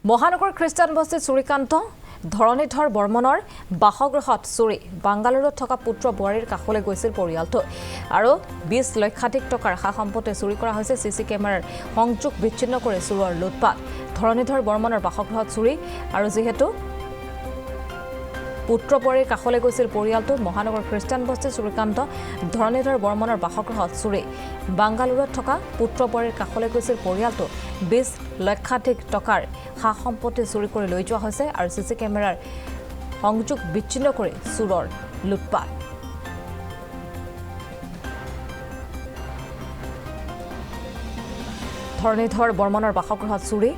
মহানগৰ খ্ৰীষ্টান বস্তিত চুৰিকান্ত ধৰণীধৰ বৰ্মনৰ বাসগৃহত চুৰি বাংগালুৰুত থকা পুত্ৰ বোৱাৰীৰ কাষলৈ গৈছিল পৰিয়ালটো আৰু 20 লক্ষাধিক টকাৰ সা সম্পত্তি চুৰি কৰা হৈছে সিসি কেমেৰাৰ সংযোগ বিচ্ছিন্ন কৰি চুৰৰ লুটপাট ধৰণীধৰ বৰ্মনৰ বাসগৃহত চুৰি আৰু যেহেতু পুত্ৰ বোৱাৰীৰ কাষলৈ গৈছিল পৰিয়ালটো মহানগৰ খ্ৰীষ্টান বস্তিত চুৰিকান্ত ধৰণীধৰ বৰ্মনৰ বাসগৃহত চুৰি বাংগালুৰুত থকা পুত্ৰ বোৱাৰীৰ কাষলৈ গৈছিল পৰিয়ালটো 20 লক্ষাধিক টকাৰ সা সম্পত্তি চুৰি কৰি লৈ যোৱা হৈছে আৰু সিসি কেমেৰাৰ সংযোগ বিচ্ছিন্ন কৰি চুৰৰ লুটপাট ধৰণীধৰ বৰ্মনৰ বাসগৃহত চুৰি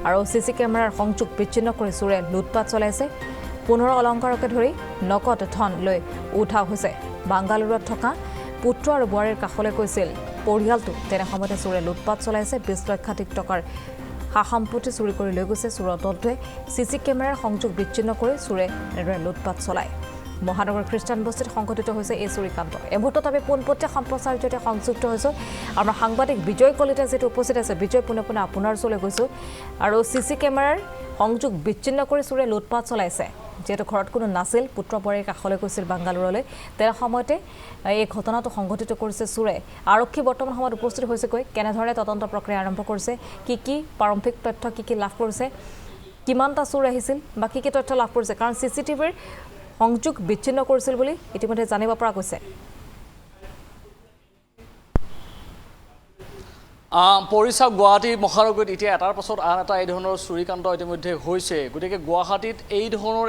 আৰু সিসি কেমেৰাৰ সংযোগ বিচ্ছিন্ন কৰি চুৰে লুটপাট চলাইছে 15 অলংকাৰকে ধৰি নকদ ধন লৈ উঠাও হৈছে বাংগালুৰুত থকা পুত্ৰ আৰু বোৱাৰীৰ কাষলৈ গৈছিল পৰিয়ালটো তেনে সময়তে চুৰে লুটপাট চলাইছে 20 লক্ষাধিক টকাৰ সা সম্পত্তি চুৰি কৰি লৈ গৈছে চুৰৰ দলটোৱে সিসি কেমেৰাৰ সংযোগ বিচ্ছিন্ন কৰি চুৰে এনেদৰে লুটপাট চলায় মহানগৰ খ্ৰীষ্টান বস্তিত সংঘটিত হৈছে এই চুৰিকাণ্ড এমুহূৰ্তত আমি পোনপটীয়া সম্প্ৰচাৰ জৰিয়তে সংযুক্ত হৈছোঁ আমাৰ সাংবাদিক বিজয় কলিতা যেটো উপস্থিত আছে বিজয় পুনে পুনে আপোনাৰ ওচৰলৈ গৈছোঁ আৰু সিসি কেমেৰাৰ সংযোগ বিচ্ছিন্ন কৰি চুৰে লুটপাট চলাইছে যেটো ঘৰত কোনো নাছিল পুত্ৰ বোৱাৰীৰ কাষলৈ গৈছিল বাংগালুৰুলৈ তেনে সময়তে এই ঘটনাটো সংঘটিত কৰিছে চুৰে আৰক্ষী বৰ্তমান সময়ত উপস্থিত হৈছে কৈ কেনেধৰণে তদন্ত প্ৰক্ৰিয়া আৰম্ভ কৰিছে কি প্ৰাৰম্ভিক তথ্য কি লাভ কৰিছে কিমানটা চুৰ আহিছিল বা কি তথ্য লাভ কৰিছে কাৰণ সিসিটিভিৰ সংযোগ বিচ্ছিন্ন কৰিছিল বুলি ইতিমধ্যে জানিব পৰা গৈছে পৰিচা গুৱাহাটী মহানগৰীত এতিয়া এটাৰ পাছত আন এটা এই ধৰণৰ চুৰিকাণ্ড ইতিমধ্যে হৈছে গতিকে গুৱাহাটীত এই ধৰণৰ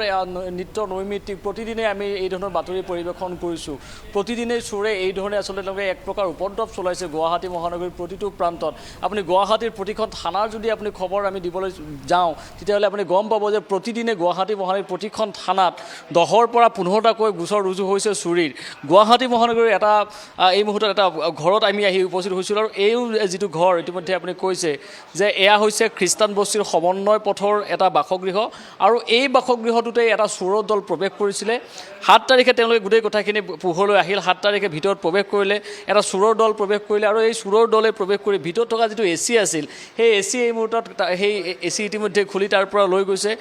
নিত্য নৈমিত্তিক প্ৰতিদিনে আমি এই ধৰণৰ বাতৰি পৰিৱেশন কৰিছোঁ প্ৰতিদিনে চুৰে এই ধৰণে আচলতে তেওঁলোকে এক প্ৰকাৰ উপদ্ৰৱ চলাইছে গুৱাহাটী মহানগৰীৰ প্ৰতিটো প্ৰান্তত আপুনি গুৱাহাটীৰ প্ৰতিখন থানাৰ যদি আপুনি খবৰ আমি দিবলৈ যাওঁ তেতিয়াহ'লে আপুনি গম পাব যে প্ৰতিদিনে গুৱাহাটী মহানগৰীৰ প্ৰতিখন থানাত 10ৰ পৰা 15টাকৈ গোচৰ ৰুজু হৈছে চুৰিৰ গুৱাহাটী মহানগৰীৰ এটা এই মুহূৰ্তত এটা ঘৰত আমি আহি উপস্থিত হৈছিলোঁ আৰু এই যিটো ঘৰ ইতিমধ্যে আপুনি কৈছে যে এয়া হৈছে খ্ৰীষ্টান বস্তিৰ সমন্বয় পথৰ এটা বাসগৃহ আৰু এই বাসগৃহটোতে এটা চোৰৰ দল প্ৰৱেশ কৰিছিলে 7 তাৰিখে তেওঁলোকে গোটেই কথাখিনি পোহৰলৈ আহিল 7 তাৰিখে ভিতৰত প্ৰৱেশ কৰিলে এটা চোৰৰ দল প্ৰৱেশ কৰিলে আৰু এই চোৰৰ দলে প্ৰৱেশ কৰি ভিতৰত থকা যিটো এচি আছিল সেই এচি এই মুহূৰ্তত সেই এচি ইতিমধ্যে খুলি তাৰ পৰা লৈ গৈছে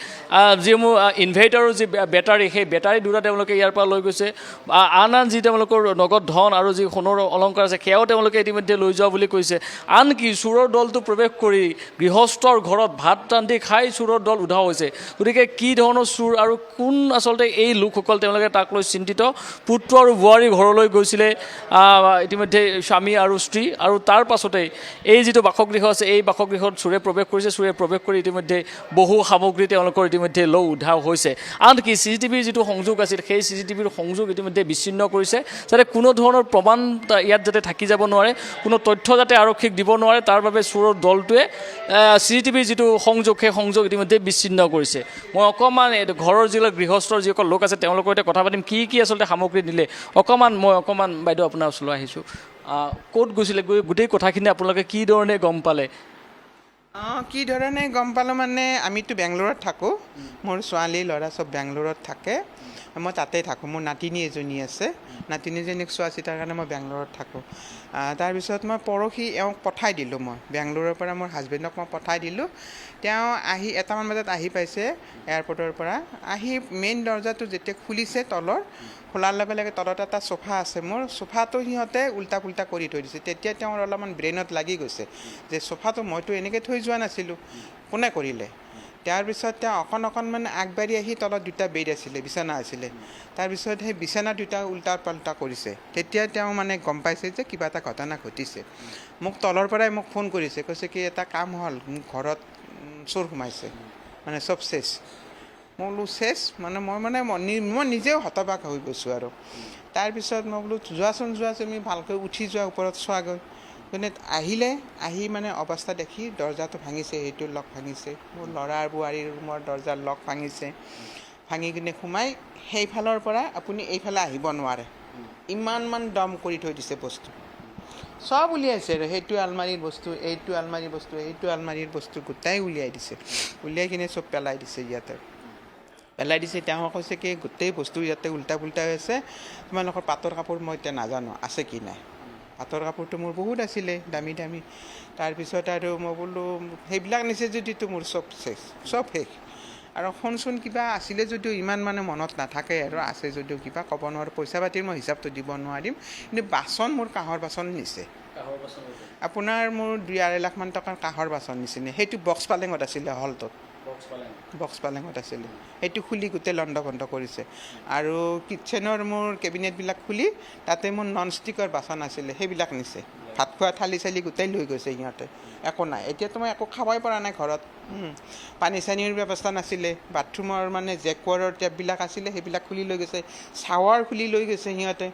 যিসমূহ ইনভাৰ্টাৰৰ যি বেটাৰী সেই বেটাৰী দুটা তেওঁলোকে ইয়াৰ পৰা লৈ গৈছে আন যি তেওঁলোকৰ নগদ ধন আৰু যি সোণৰ অলংকাৰ আছে সেয়াও তেওঁলোকে ইতিমধ্যে লৈ যোৱা বুলি কৈছে আনকি চোৰৰ দলটো প্ৰৱেশ কৰি গৃহস্থৰ ঘৰত ভাত ৰান্ধি খাই চোৰৰ দল উধাও হৈছে গতিকে কি ধৰণৰ চোৰ আৰু কোন আচলতে এই লোকসকল তেওঁলোকে তাক লৈ চিন্তিত পুত্ৰ আৰু বোৱাৰী ঘৰলৈ গৈছিলে ইতিমধ্যে স্বামী আৰু স্ত্ৰী আৰু তাৰ পাছতে এই যিটো বাসগৃহ আছে এই বাসগৃহত চোৰে প্ৰৱেশ কৰিছে চোৰে প্ৰৱেশ কৰি ইতিমধ্যে বহু সামগ্ৰী তেওঁলোকৰ ইতিমধ্যে লৈ উধাও হৈছে আনকি চিচিটিভিৰ যিটো সংযোগ আছিল সেই চিচিটিভিৰ সংযোগ ইতিমধ্যে বিচ্ছিন্ন কৰিছে যাতে কোনো ধৰণৰ প্ৰমাণ ইয়াত যাতে থাকি যাব নোৱাৰে কোনো তথ্য যাতে আৰক্ষীক দিব নোৱাৰে তাৰ বাবে চোৰৰ দলটোৱে চিচিটিভিৰ যিটো সংযোগ সেই সংযোগ ইতিমধ্যে বিচ্ছিন্ন কৰিছে মই অকণমান ঘৰৰ যিবিলাক গৃহস্থৰ যিসকল লোক আছে তেওঁলোকৰ সৈতে কথা পাতিম কি আচলতে সামগ্ৰী দিলে অকণমান বাইদেউ আপোনাৰ ওচৰলৈ আহিছোঁ ক'ত গৈছিলে গোটেই কথাখিনি আপোনালোকে কি ধৰণে গম পালে কি ধৰণে গম পালোঁ মানে আমিতো বেংগলোৰত থাকোঁ মোৰ ছোৱালী ল'ৰা চব বেংগলোৰত থাকে মই তাতে থাকোঁ মোৰ নাতিনী এজনী আছে নাতিনীজনীক চোৱা চিতাৰ কাৰণে মই বেংগলোৰত থাকোঁ তাৰপিছত মই পৰহি এওঁক পঠাই দিলোঁ মই বেংগলোৰৰ পৰা মোৰ হাজবেণ্ডক মই পঠাই দিলোঁ তেওঁ আহি 1টামান বজাত আহি পাইছে এয়াৰপৰ্টৰ পৰা আহি মেইন দৰ্জাটো যেতিয়া খুলিছে তলৰ খোলাৰ লগে লগে তলত এটা চোফা আছে মোৰ চোফাটো সিহঁতে উল্টা পুল্টা কৰি থৈ দিছে তেতিয়া তেওঁৰ অলপমান ব্ৰেইনত লাগি গৈছে যে চোফাটো মইতো এনেকৈ থৈ যোৱা নাছিলোঁ কোনে কৰিলে তাৰপিছত তেওঁ অকণমান আগবাঢ়ি আহি তলত 2টা বেড আছিলে বিচনা আছিলে তাৰপিছত সেই বিচনা 2টা উল্টা পাল্টা কৰিছে তেতিয়া তেওঁ মানে গম পাইছে যে কিবা এটা ঘটনা ঘটিছে মোক তলৰ পৰাই মোক ফোন কৰিছে কৈছে কি এটা কাম হ'ল মোক ঘৰত চোৰ সোমাইছে মানে চব চেছ মই বোলো চেছ মানে মই নিজেও হতবাক হৈ গৈছোঁ আৰু তাৰপিছত মই বোলো যোৱাচোন আমি ভালকৈ উঠি যোৱা ওপৰত চোৱাগৈ মানে আহি মানে অৱস্থা দেখি দৰ্জাটো ভাঙিছে সেইটো লক ভাঙিছে মোৰ ল'ৰা আৰু বোৱাৰীৰ ৰুমৰ দৰ্জাৰ লক ভাঙিছে ভাঙি কিনে সোমাই সেইফালৰ পৰা আপুনি এইফালে আহিব নোৱাৰে ইমানমান দম কৰি থৈ দিছে বস্তু সব উলিয়াইছে আৰু সেইটো আলমাৰীৰ বস্তু এইটো আলমাৰীৰ বস্তু এইটো আলমাৰীৰ বস্তু গোটাই উলিয়াই দিছে উলিয়াই কিনে চব পেলাই দিছে ইয়াতে পেলাই দিছে তেওঁ কৈছে কি গোটেই বস্তু ইয়াতে উল্টা পুল্টা হৈ আছে তোমালোকৰ পাটৰ কাপোৰ মই এতিয়া নাজানো আছে কি নাই পাটৰ কাপোৰটো মোৰ বহুত আছিলে দামী দামী তাৰপিছত আৰু মই বোলো সেইবিলাক নিছে যদিতো মোৰ চব শেষ আৰু শুনচোন কিবা আছিলে যদিও ইমান মানে মনত নাথাকে আৰু আছে যদিও কিবা ক'ব নোৱাৰোঁ পইচা পাতিৰ মই হিচাপটো দিব নোৱাৰিম কিন্তু বাচন মোৰ কাঁহৰ বাচন নিছে আপোনাৰ মোৰ 2-2.5 লাখমান টকাৰ কাঁহৰ বাচন নিছিলে সেইটো বক্স পালেঙত আছিলে হলটোত বক্স পালেঙত আছিলে সেইটো খুলি গোটেই লণ্ড ভণ্ড কৰিছে আৰু কিটচেনৰ মোৰ কেবিনেটবিলাক খুলি তাতে মোৰ নন ষ্টিকৰ বাচন আছিলে সেইবিলাক নিছে ভাত খোৱা থালি চালি গোটেই লৈ গৈছে সিহঁতে একো নাই এতিয়াতো মই একো খাবই পৰা নাই ঘৰত পানী চানীৰ ব্যৱস্থা নাছিলে বাথৰুমৰ মানে জেকুৱাৰৰ টেপবিলাক আছিলে সেইবিলাক খুলি লৈ গৈছে শ্বাৱাৰ খুলি লৈ গৈছে সিহঁতে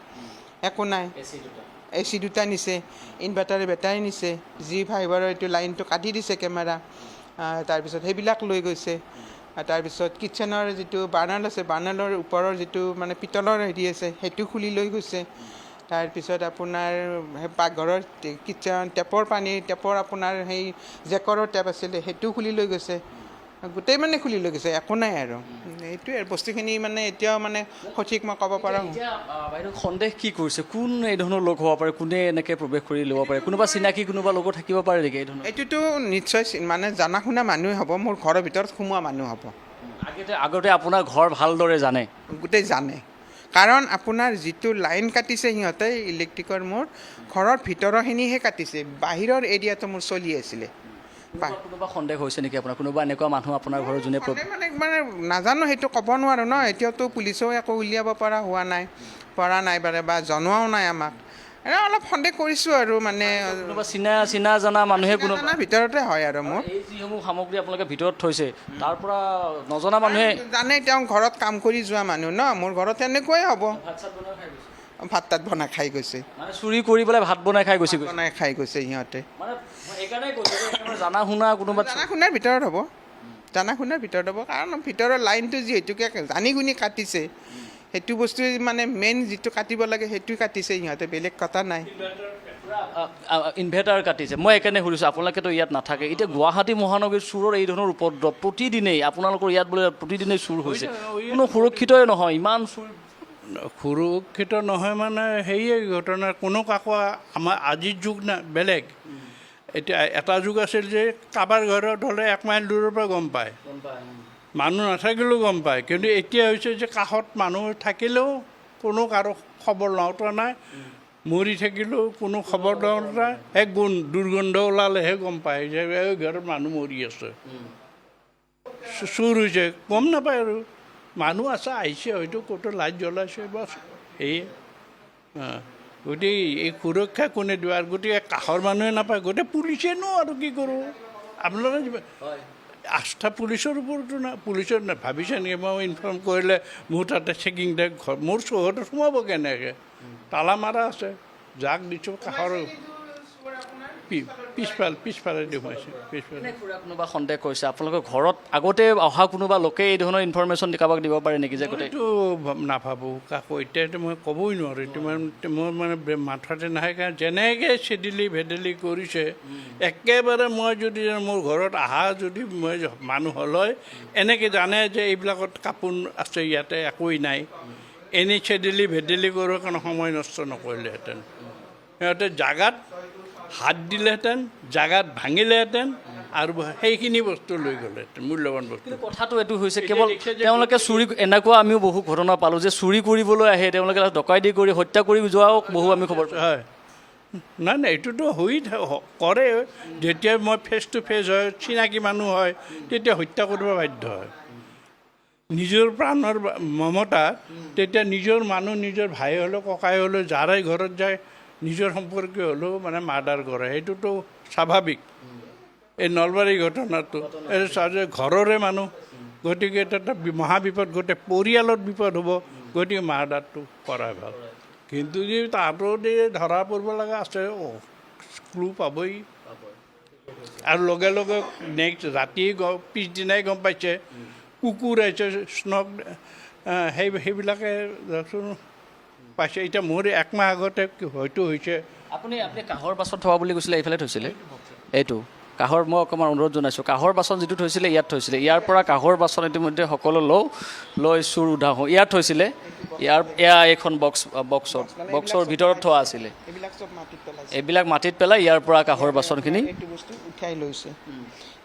একো নাই AC 2টা নিছে ইনভাৰ্টাৰ বেটাৰী নিছে G5ৰ এইটো লাইনটো কাটি দিছে কেমেৰা তাৰপিছত সেইবিলাক লৈ গৈছে তাৰপিছত কিটচেনৰ যিটো বাৰ্ণাৰ আছে বাৰ্ণাৰৰ ওপৰৰ যিটো মানে পিতলৰ হেৰি আছে সেইটো খুলি লৈ গৈছে তাৰপিছত আপোনাৰ সেই পাকঘৰৰ কিটচেন টেপৰ আপোনাৰ সেই জেকৰৰ টেপ আছিলে সেইটোও খুলি লৈ গৈছে গোটেই মানে খুলি লৈ গৈছে একো নাই আৰু এইটোৱে আৰু বস্তুখিনি মানে এতিয়াও মানে সঠিক মই ক'ব পাৰোঁ বাইদেউ সন্দেহ কি কৰিছে কোন এই ধৰণৰ লোক হ'ব পাৰে কোনে এনেকৈ প্ৰৱেশ কৰি ল'ব পাৰে কোনোবা চিনাকি কোনোবা লোকো থাকিব পাৰে নেকি এই ধৰণৰ এইটোতো নিশ্চয় মানে জনা শুনা মানুহে হ'ব মোৰ ঘৰৰ ভিতৰত সোমোৱা মানুহ হ'ব আগতে আপোনাৰ ঘৰ ভালদৰে জানে গোটেই জানে কাৰণ আপোনাৰ যিটো লাইন কাটিছে সিহঁতে ইলেক্ট্ৰিকৰ মোৰ ঘৰৰ ভিতৰৰখিনিহে কাটিছে বাহিৰৰ এৰিয়াটো মোৰ চলি আছিলে কোনোবা সন্দেহ হৈছে নেকি আপোনাৰ কোনোবা এনেকুৱা মানুহ আপোনাৰ ঘৰৰ যোনে মানে নাজানো সেইটো ক'ব নোৱাৰোঁ ন এতিয়াতো পুলিচেও একো উলিয়াব পৰা নাই বাৰু বা জনোৱাও নাই আমাক অলপ সন্দেহ কৰিছোঁ আৰু মানে কোনোবা চিনা জনা মানুহে কোনোবা ভিতৰতে হয় আৰু মোৰ এই যিসমূহ সামগ্ৰী আপোনালোকে ভিতৰত থৈছে তাৰ পৰা নজনা মানুহে জানে তেওঁ ঘৰত কাম কৰি যোৱা মানুহ ন মোৰ ঘৰত তেনেকুৱাই হ'ব ভাত তাত বনাই খাই গৈছে মানে চুৰি কৰি পেলাই ভাত বনাই খাই গৈছে সিহঁতে জানা শুনা কোনোবা জানা শুনাৰ ভিতৰত হ'ব কাৰণ ভিতৰৰ লাইনটো যিহেতুকে জানি শুনি কাটিছে সেইটো বস্তু মানে মেইন যিটো কাটিব লাগে সেইটো কাটিছে সিহঁতে বেলেগ কথা নাই ইনভাৰ্টাৰ কাটিছে মই সেইকাৰণে সুধিছোঁ আপোনালোকেতো ইয়াত নাথাকে এতিয়া গুৱাহাটী মহানগৰীৰ চুৰৰ এই ধৰণৰ উপদ্ৰৱ প্ৰতিদিনেই আপোনালোকৰ ইয়াত বোলে প্ৰতিদিনেই চুৰ হৈছে কোনো সুৰক্ষিতই নহয় ইমান চুৰ সুৰক্ষিত নহয় মানে সেয়ে ঘটনা কোনো কাকো আমাৰ আজিৰ যুগ না বেলেগ এতিয়া এটা যুগ আছিল যে কাৰোবাৰ ঘৰত হ'লে 1 মাইল দূৰৰ পৰা গম পায় মানুহ নাথাকিলেও গম পায় কিন্তু এতিয়া হৈছে যে কাষত মানুহ থাকিলেও কোনো কাৰো খবৰ লওঁতা নাই মৰি থাকিলেও কোনো খবৰ লওঁতা নাই এক দুৰ্গন্ধ ওলালেহে গম পায় যে এই ঘৰত মানুহ মৰি আছে চুৰ হৈছে গম নাপায় আৰু মানুহ আছে আহিছে হয়তো ক'তো লাইট জ্বলাইছে বাছ সেয়ে গতিকে এই সুৰক্ষা কোনে দিব আৰু গতিকে কাষৰ মানুহে নাপায় গোটেই পুলিচেনো আৰু কি কৰোঁ আপোনালোকে আস্থা পুলিচৰ ওপৰতো না পুলিচৰ ভাবিছে নেকি মই ইনফৰ্ম কৰিলে মোৰ তাতে চেকিং দে মোৰ চৌহদত সোমাব কেনেকৈ তালা মাৰা আছে যাক দিছোঁ কাষৰ পিছফালে সোমাইছে পিছফালে কোনোবা সন্দেহ কৰিছে আপোনালোকৰ ঘৰত আগতে অহা কোনোবা লোকে এই ধৰণৰ ইনফৰ্মেশ্যন কাৰোবাক দিব পাৰে নেকি যে এইটো নাভাবোঁ কাকো এতিয়াতো মই ক'বই নোৱাৰোঁ এইটো মোৰ মানে মাথাতে নাহে কাৰণ যেনেকৈ চেদিলি ভেদেলি কৰিছে একেবাৰে মই যদি মোৰ ঘৰত অহা যদি মই মানুহ হ'ল হয় এনেকৈ জানে যে এইবিলাকত কাপোৰ আছে ইয়াতে একোৱেই নাই এনেই চেদিলি ভেদেলি কৰোঁ কাৰণে সময় নষ্ট নকৰিলেহেঁতেন সিহঁতে জাগাত হাত দিলেহেঁতেন জাগাত ভাঙিলেহেঁতেন আৰু সেইখিনি বস্তু লৈ গ'লেহেঁতেন মূল্যৱান বস্তু কথাটো এইটো হৈছে কেৱল তেওঁলোকে চুৰি এনেকুৱা আমিও বহু ঘটনা পালোঁ যে চুৰি কৰিবলৈ আহে তেওঁলোকে ডকাইতি কৰি হত্যা কৰি যোৱাও বহু আমি খবৰ হয় নাই এইটোতো কৰে যেতিয়া মই ফেচ টু ফেচ হয় চিনাকি মানুহ হয় তেতিয়া হত্যা কৰিব বাধ্য হয় নিজৰ প্ৰাণৰ মমতা তেতিয়া নিজৰ মানুহ নিজৰ ভাই হ'লেও ককাই হ'লেও যাৰাই ঘৰত যায় নিজৰ সম্পৰ্কীয় হ'লেও মানে মাৰ্ডাৰ কৰে সেইটোতো স্বাভাৱিক এই নলবাৰী ঘটনাটো এই ঘৰৰে মানুহ গতিকে এটা মহাবিপদ গোটেই পৰিয়ালত বিপদ হ'ব গতিকে মাৰ্ডাৰটো কৰাই ভাল কিন্তু যে তাহাঁতৰ ধৰা পৰিব লগা আছে ক্লু পাবই আৰু লগে লগে নেক্সট ৰাতি পিছদিনাই গম পাইছে কুকুৰ আহিছে স্নক সেইবিলাকে ধৰকচোন পাইছে এতিয়া মোৰ 1 মাহ আগতে হয়তো হৈছে আপুনি কাঁহৰ বাছত থোৱা বুলি কৈছিলে এইফালে থৈছিলে এইটো কাঁহৰ মই অকণমান অনুৰোধ জনাইছোঁ কাঁহৰ বাচন যিটো থৈছিলে ইয়াত থৈছিলে ইয়াৰ পৰা কাঁহৰ বাচন ইতিমধ্যে সকলো লৈ চুৰ উধাও হওঁ ইয়াত থৈছিলে এয়া এইখন বক্সৰ ভিতৰত থোৱা আছিলে এইবিলাক চব মাটিত পেলাইছে এইবিলাক মাটিত পেলাই ইয়াৰ পৰা কাঁহৰ বাচনখিনি এইটো বস্তু উঠাই লৈছে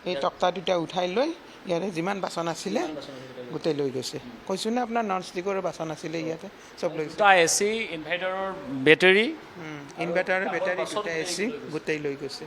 এই টক্টা দুটা উঠাই লৈ ইয়াৰে যিমান বাচন আছিলে গোটেই লৈ গৈছে কৈছোঁ নে আপোনাৰ নন ষ্টিকৰ বাচন আছিলে ইয়াতে চব লৈ গৈছে দুটা AC ইনভাৰ্টাৰৰ বেটেৰী ইনভাৰ্টাৰৰ বেটাৰী দুটা AC গোটেই লৈ গৈছে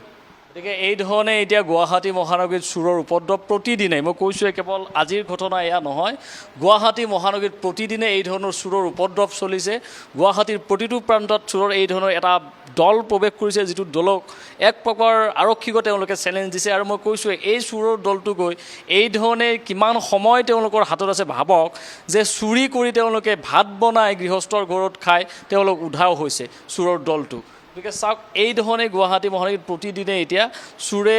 গতিকে এই ধৰণে এতিয়া গুৱাহাটী মহানগৰীত চোৰৰ উপদ্ৰৱ প্ৰতিদিনে মই কৈছোঁ কেৱল আজিৰ ঘটনা এয়া নহয় গুৱাহাটী মহানগৰীত প্ৰতিদিনে এই ধৰণৰ চোৰৰ উপদ্ৰৱ চলিছে গুৱাহাটীৰ প্ৰতিটো প্ৰান্তত চোৰৰ এই ধৰণৰ এটা দল প্ৰৱেশ কৰিছে যিটো দলক এক প্ৰকাৰ আৰক্ষীকো তেওঁলোকে চেলেঞ্জ দিছে আৰু মই কৈছোঁ এই চোৰৰ দলটো গৈ এই ধৰণে কিমান সময় তেওঁলোকৰ হাতত আছে ভাবক যে চুৰি কৰি তেওঁলোকে ভাত বনাই গৃহস্থৰ ঘৰত খাই তেওঁলোক উধাও হৈছে চোৰৰ দলটো গতিকে চাওক এই ধৰণে গুৱাহাটী মহানগৰীত প্ৰতিদিনে এতিয়া চোৰে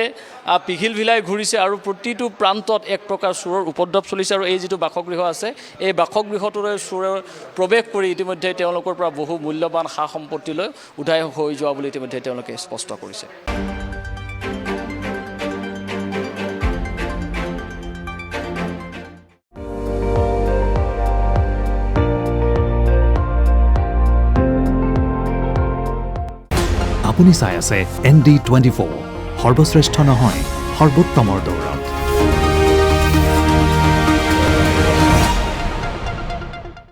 পিঘিল ভিলাই ঘূৰিছে আৰু প্ৰতিটো প্ৰান্তত এক প্ৰকাৰ চোৰৰ উপদ্ৰৱ চলিছে আৰু এই যিটো বাসগৃহ আছে এই বাসগৃহটোৰে চোৰে প্ৰৱেশ কৰি ইতিমধ্যে তেওঁলোকৰ পৰা বহু মূল্যৱান সা সম্পত্তিলৈ উধাই হৈ যোৱা বুলি ইতিমধ্যে তেওঁলোকে স্পষ্ট কৰিছে আপুনি চাই আছে ND24 সৰ্বশ্ৰেষ্ঠ নহয় সৰ্বোত্তমৰ দৌৰ